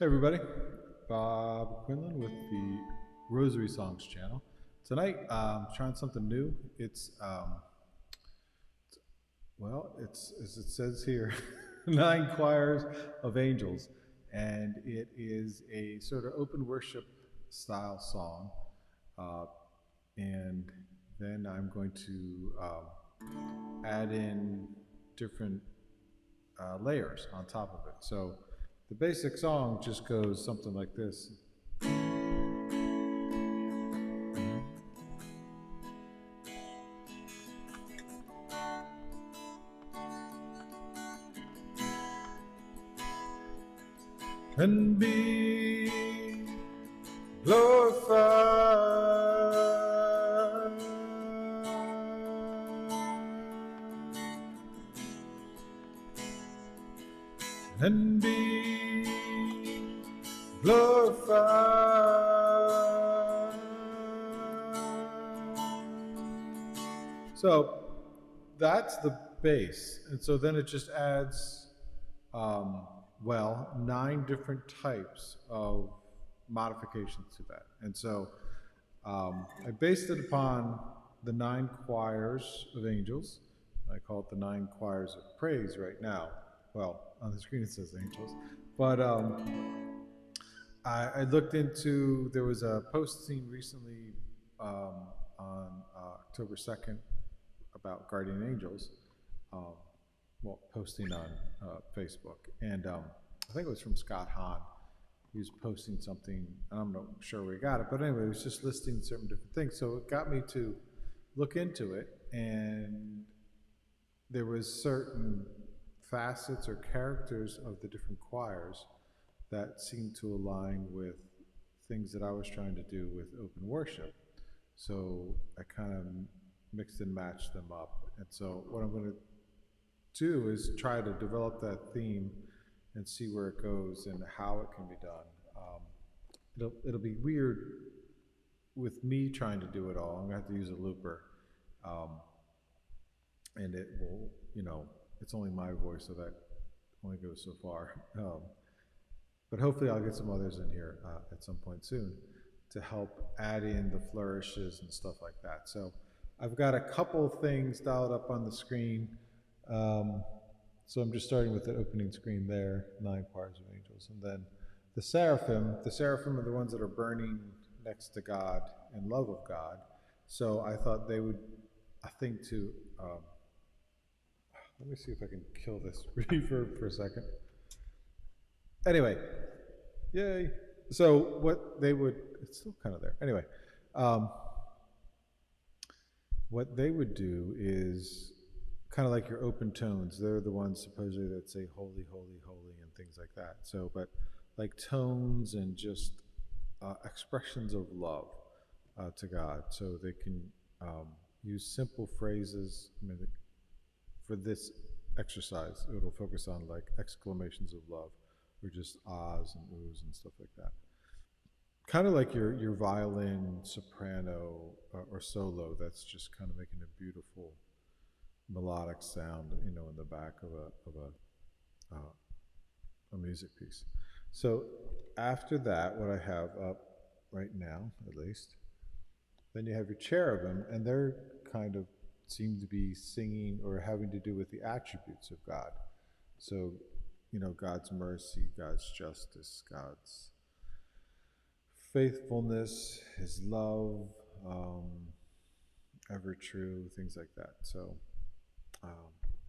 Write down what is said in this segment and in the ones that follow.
Hey everybody, Bob Quinlan with the Rosary Songs channel. Tonight, trying something new. It's as it says here, nine choirs of angels, and it is a sort of open worship style song. Uh, and then I'm going to add in different layers on top of it. So the basic song just goes something like this. And be glorified and be glorified. So that's the base. And so then it just adds, nine different types of modifications to that. And so I based it upon the nine choirs of angels. I call it the nine choirs of praise right now. Well, on the screen it says angels. But I looked into, there was a post seen recently on October 2nd about guardian angels, um, posting on Facebook. And I think it was from Scott Hahn. He was posting something, and I'm not sure where he got it, but anyway, it was just listing certain different things. So it got me to look into it, and there was certain facets or characters of the different choirs that seemed to align with things that I was trying to do with open worship. So I kind of mixed and matched them up. And so what I'm going to do is try to develop that theme and see where it goes and how it can be done. It'll be weird with me trying to do it all. I'm going to have to use a looper. Um, and it will, it's only my voice, so that only goes so far. But hopefully, I'll get some others in here at some point soon to help add in the flourishes and stuff like that. So I've got a couple things dialed up on the screen. Um, so I'm just starting with the opening screen there, nine choirs of angels, and then the seraphim. The seraphim are the ones that are burning next to God in love of God. So I thought they would, I think to let me see if I can kill this reverb for a second. Anyway, yay. So what they would, it's still kind of there. Anyway, um, what they would do is kind of like your open tones. They're the ones supposedly that say holy, holy, holy, and things like that. So, but like tones and just expressions of love to God. So they can use simple phrases. I mean, for this exercise, it'll focus on like exclamations of love or just ahs and oohs and stuff like that. Kind of like your violin soprano or solo that's just kind of making a beautiful melodic sound, in the back of a music piece. So after that, what I have up right now, at least, then you have your cherubim, and they're kind of seem to be singing or having to do with the attributes of God. So, God's mercy, God's justice, God's faithfulness, His love, ever true, things like that. So, um,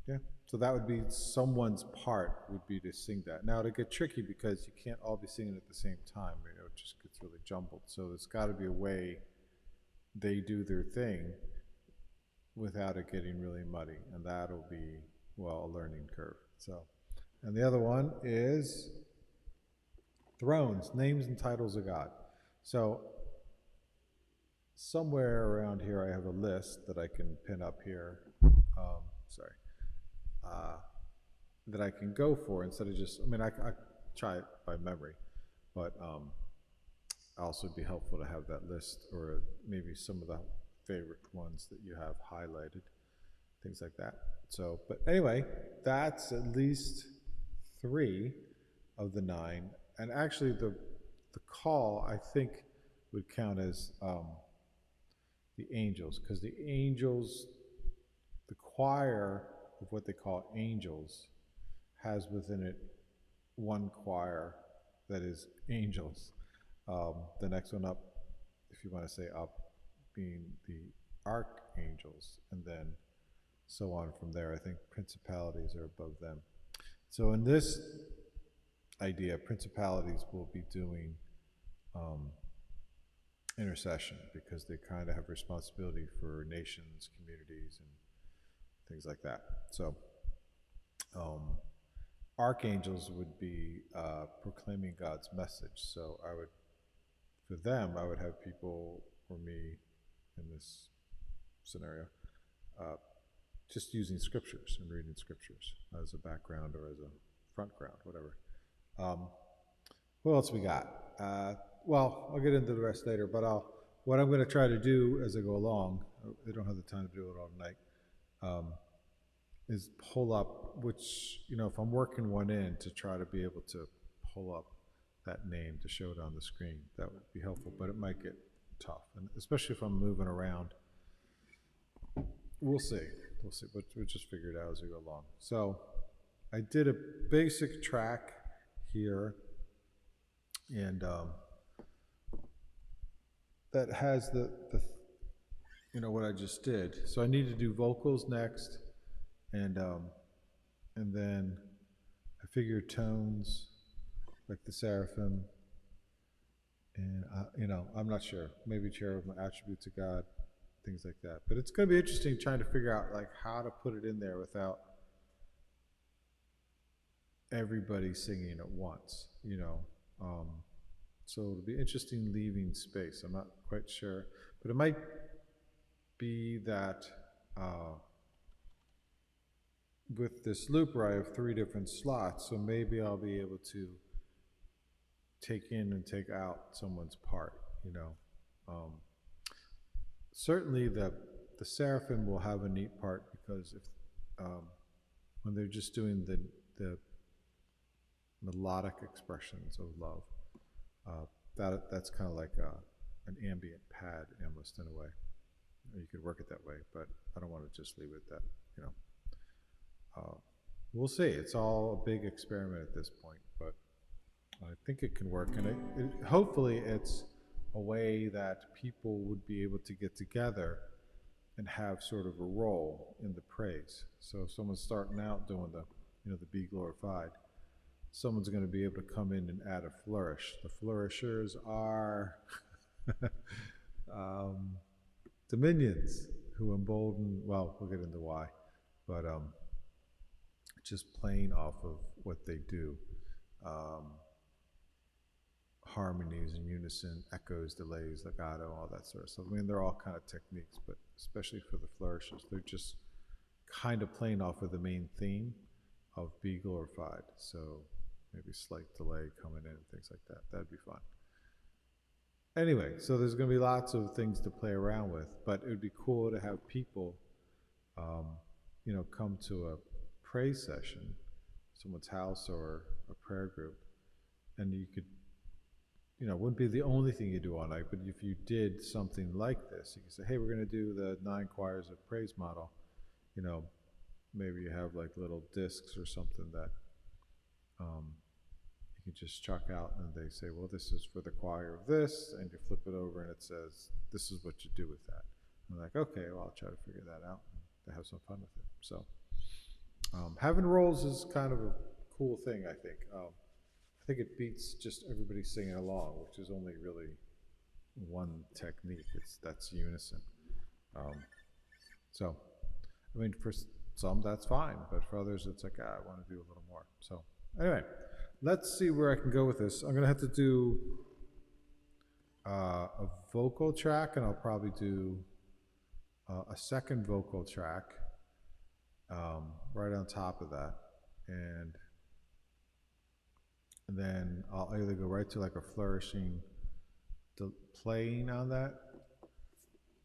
yeah. So that would be someone's part would be to sing that. Now it'll get tricky because you can't all be singing at the same time. It just gets really jumbled. So there's got to be a way they do their thing without it getting really muddy, and that'll be a learning curve. So, and the other one is thrones, names and titles of God. So somewhere around here, I have a list that I can pin up here. Sorry, uh, that I can go for instead of just. I mean, I try it by memory, but also it'd be helpful to have that list or maybe some of the favorite ones that you have highlighted, things like that. So, but anyway, that's at least three of the nine and actually the call, I think, would count as the angels, because the angels, the choir of what they call angels, has within it one choir that is angels. The next one up, if you want to say up, being the archangels, and then so on from there. I think principalities are above them. So in this idea, principalities will be doing um, intercession because they kind of have responsibility for nations, communities, and things like that. So um, archangels would be proclaiming God's message. So I would, for them, I would have people, or me in this scenario, uh, just using scriptures and reading scriptures as a background or as a front ground, whatever. Um, what else we got? Well, I'll get into the rest later, but what I'm going to try to do as I go along, I don't have the time to do it all tonight, is pull up, which, if I'm working one in, to try to be able to pull up that name to show it on the screen. That would be helpful, but it might get tough, and especially if I'm moving around. We'll see. We'll see, but we'll just figure it out as we go along. So I did a basic track here, and that has the what I just did. So I need to do vocals next, and then I figured tones like the seraphim, and I'm not sure. Maybe cherubim, attributes of God, things like that. But it's going to be interesting trying to figure out like how to put it in there without everybody singing at once. So it'll be interesting leaving space. I'm not quite sure, but it might be that with this looper I have 3 different slots, so maybe I'll be able to take in and take out someone's part. Certainly the seraphim will have a neat part, because if when they're just doing the melodic expressions of love, that's kind of like an ambient pad almost, in a way. You could work it that way, but I don't want to just leave it that. We'll see. It's all a big experiment at this point, but I think it can work, and hopefully it's a way that people would be able to get together and have sort of a role in the praise. So if someone's starting out doing the Be Glorified, someone's going to be able to come in and add a flourish. The flourishers are dominions who embolden, well, we'll get into why, but just playing off of what they do. Harmonies in unison, echoes, delays, legato, all that sort of stuff. I mean, they're all kind of techniques, but especially for the flourishes, they're just kind of playing off of the main theme of Be Glorified. So maybe slight delay coming in and things like that. That'd be fun. Anyway, so there's going to be lots of things to play around with, but it would be cool to have people, come to a praise session, someone's house or a prayer group, and you could, wouldn't be the only thing you do all night, but if you did something like this, you could say, hey, we're going to do the 9 choirs of praise model. Maybe you have like little discs or something that you can just chuck out, and they say, well, this is for the choir of this, and you flip it over and it says, this is what you do with that. And I'm like, okay, well, I'll try to figure that out and have some fun with it. So having roles is kind of a cool thing, I think. I think it beats just everybody singing along, which is only really one technique. That's unison. So, I mean, for some that's fine, but for others it's like, I want to do a little more. So, anyway, let's see where I can go with this. I'm going to have to do a vocal track, and I'll probably do a second vocal track right on top of that, and then I'll either go right to like a flourishing playing on that,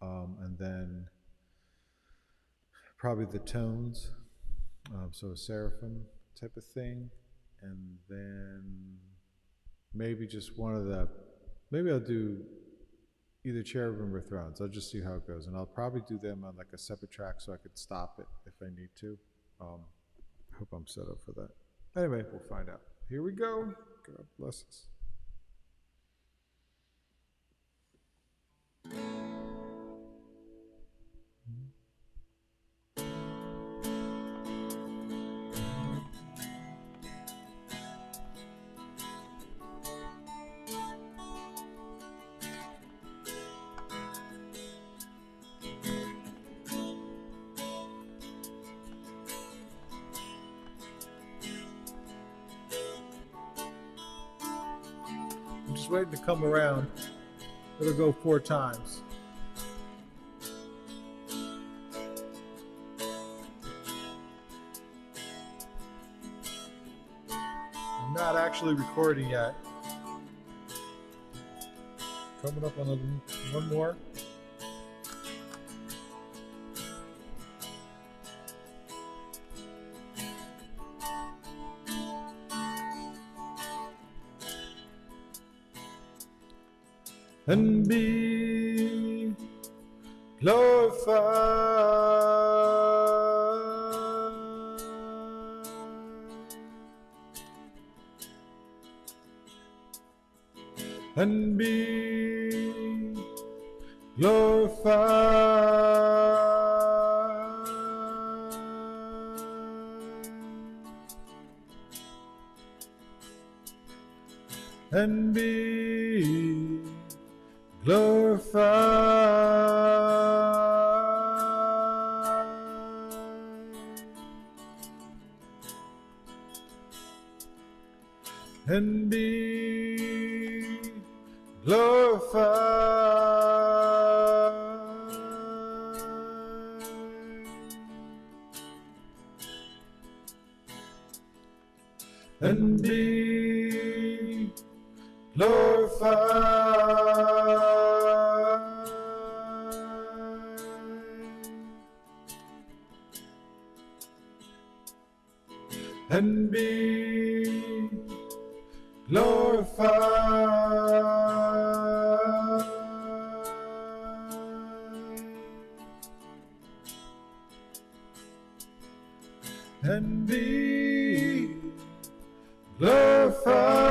and then probably the tones, so a seraphim type of thing, and then maybe just one of the, maybe I'll do either Cherubim or Thrones. I'll just see how it goes, and I'll probably do them on like a separate track so I could stop it if I need to. Hope I'm set up for that. Anyway, we'll find out. Here we go. God bless us. Just waiting to come around. It'll go 4 times. I'm not actually recording yet. Coming up on one more. And be glorified. And be glorified. And be glorified. And be glorified. And be glorified. And be glorified. And be glorified.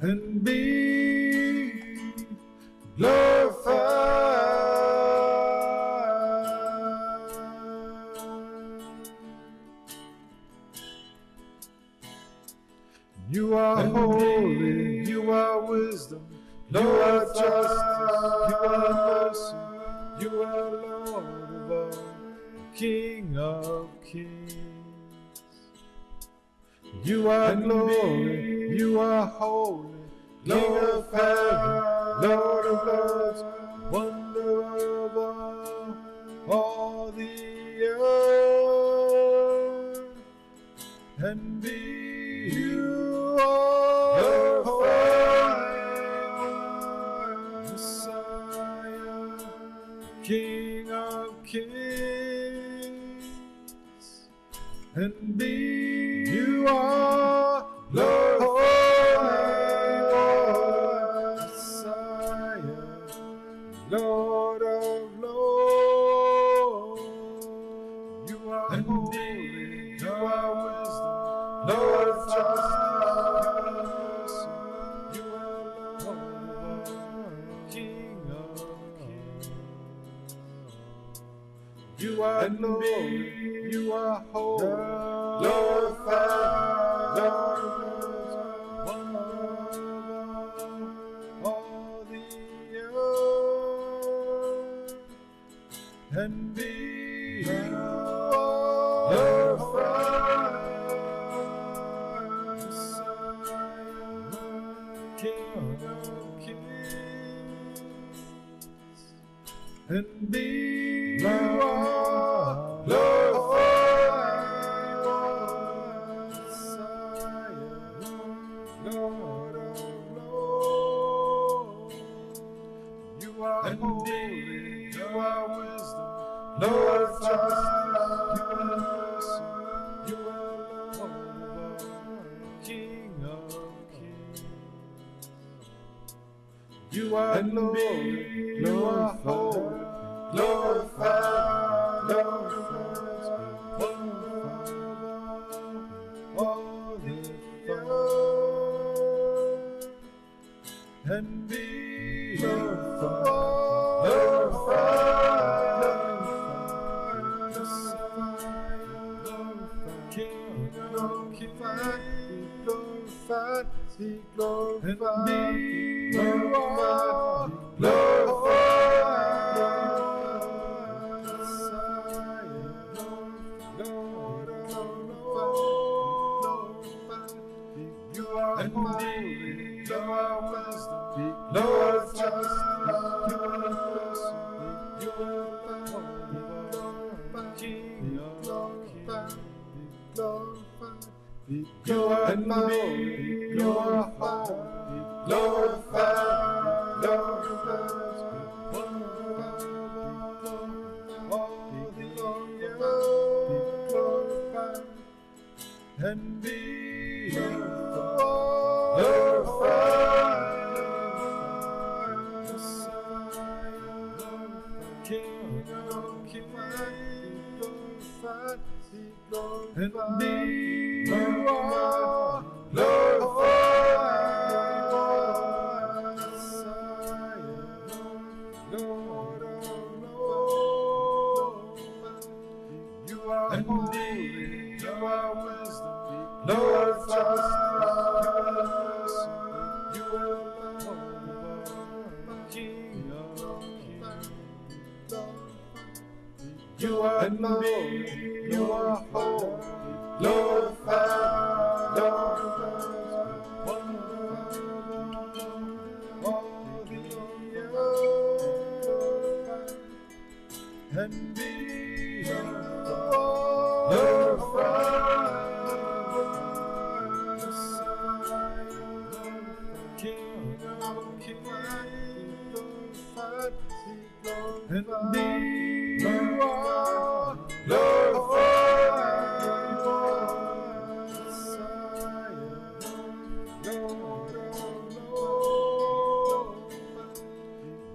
And be glorified. You are holy, you are wisdom, you are justice, you are mercy, you are Lord of all, King of kings. You are glory, you are holy, King of heaven, Lord of lords, wonder of all the earth. And be you are holy, Messiah, King of kings. And be you are Lord, holy, Messiah, Lord of lords. You are holy, you are wisdom, Lord of justice, you are Lord of all, King of kings. You are glory, you are holy, Lord of heaven, Lord of lords, all the earth. And be glorified, Messiah, King of kings. And be you are glorified, Messiah, Lord of lords. You are holy, you are wisdom, Lord of justice, you are Lord, King of kings. You are Lord, you are holy, glorified, glorified, all the earth, and be glorified, King of kings, be glorified, be glorified, you are holy, you are wisdom, Lord of justice, you are King of kings, you are holy, you are holy, glorified, glorified, all the earth, and be glorified, King of kings, and be glorified, Lord of lords. You are holy, you are wisdom, Lord of justice, you are King of kings. You are holy, you are holy, glorified, glorified, all the earth, and be glorified, King of kings, and be glorified,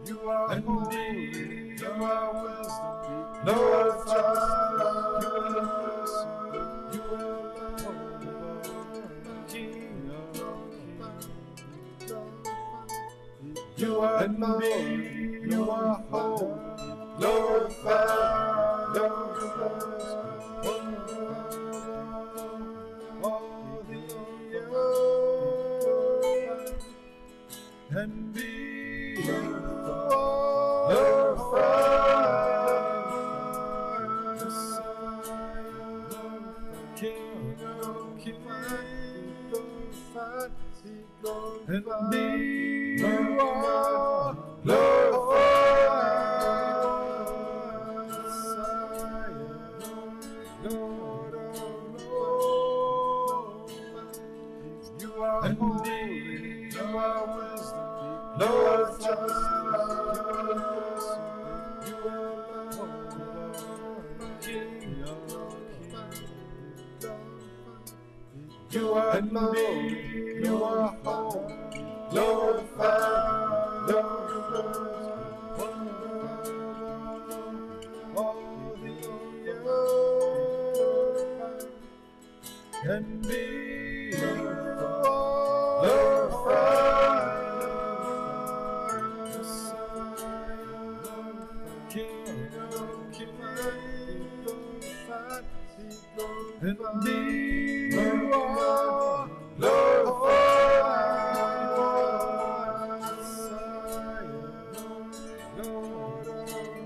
you are holy, you are wisdom, Lord of justice, you are King of kings. You are holy, you are holy, glorified, glorified, all the earth, and be glorified, King of kings, and be glorified, Lord of lords. You are holy, you are wisdom, Lord of justice, you are King of kings. You are holy, you are holy, glorified, glorified, all the earth, and be glorified, King of kings, and be glorified, Lord of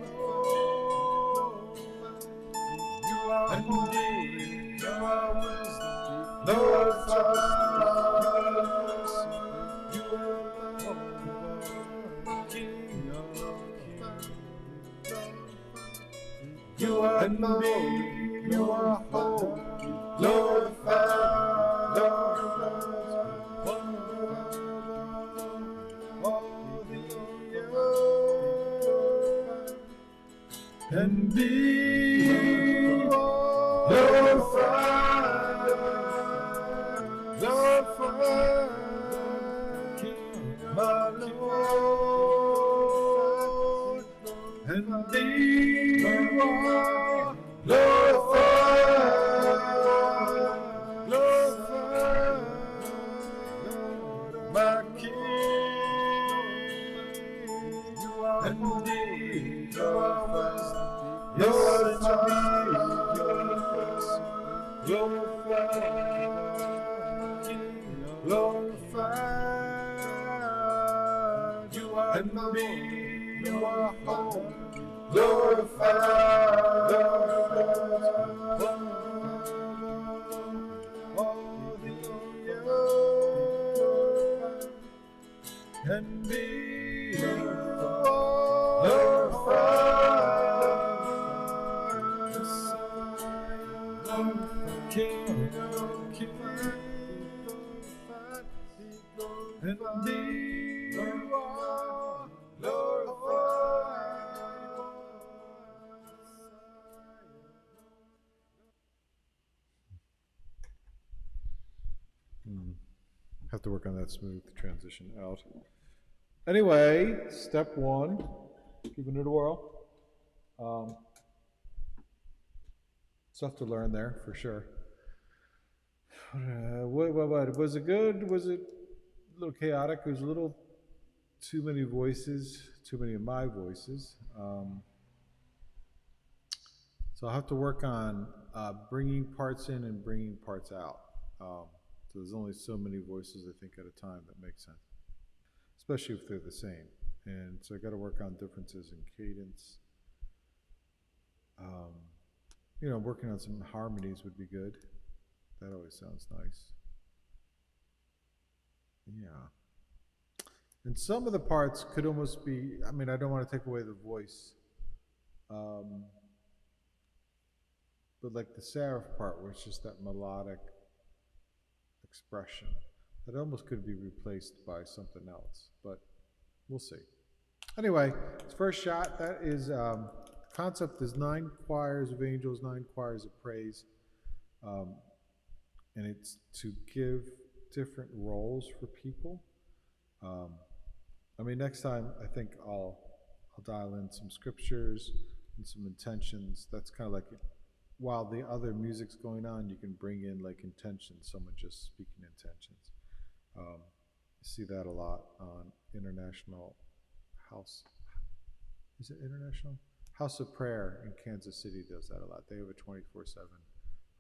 lords. You are holy, you are wisdom, Lord of justice, you are King of kings. You are holy, you are holy, glorified, glorified, all the earth, and be glorified, glorified, my Lord, and be glorified, glorified, my King, and be glorified, glorified, glorified, you are and be you are home, glorified, and be glorified, King of kings, and be glorified. Have to work on that smooth transition out. Anyway, step one, giving it a whirl. Stuff to learn there for sure. What was it good? Was it a little chaotic? It was a little too many voices, too many of my voices. So I'll have to work on bringing parts in and bringing parts out. So there's only so many voices, I think, at a time that make sense, especially if they're the same. And so I got to work on differences in cadence. Working on some harmonies would be good. That always sounds nice. Yeah. And some of the parts could almost be, I don't want to take away the voice. But like the seraph part, where it's just that melodic expression, that almost could be replaced by something else, but we'll see. Anyway, it's first shot. That is, concept is 9 choirs of angels, 9 choirs of praise. And it's to give different roles for people. Next time I think I'll dial in some scriptures and some intentions. That's kind of like while the other music's going on, you can bring in like intentions, someone just speaking intentions. You see that a lot on International House. Is it International? House of Prayer in Kansas City does that a lot. They have a 24/7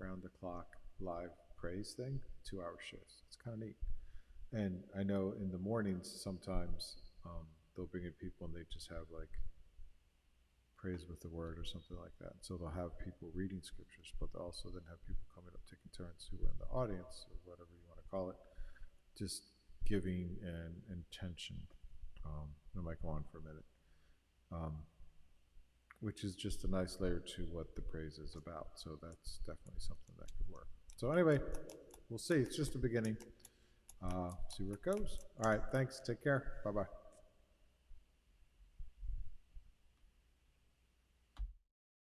round the clock live praise thing, 2-hour shifts. It's kind of neat. And I know in the mornings sometimes they'll bring in people and they just have like praise with the word or something like that. So they'll have people reading scriptures, but they'll also then have people coming up taking turns who are in the audience or whatever you want to call it, just giving an intention. It might go on for a minute, which is just a nice layer to what the praise is about. So that's definitely something that could work. So anyway, we'll see. It's just a beginning. See where it goes. All right, thanks. Take care. Bye-bye.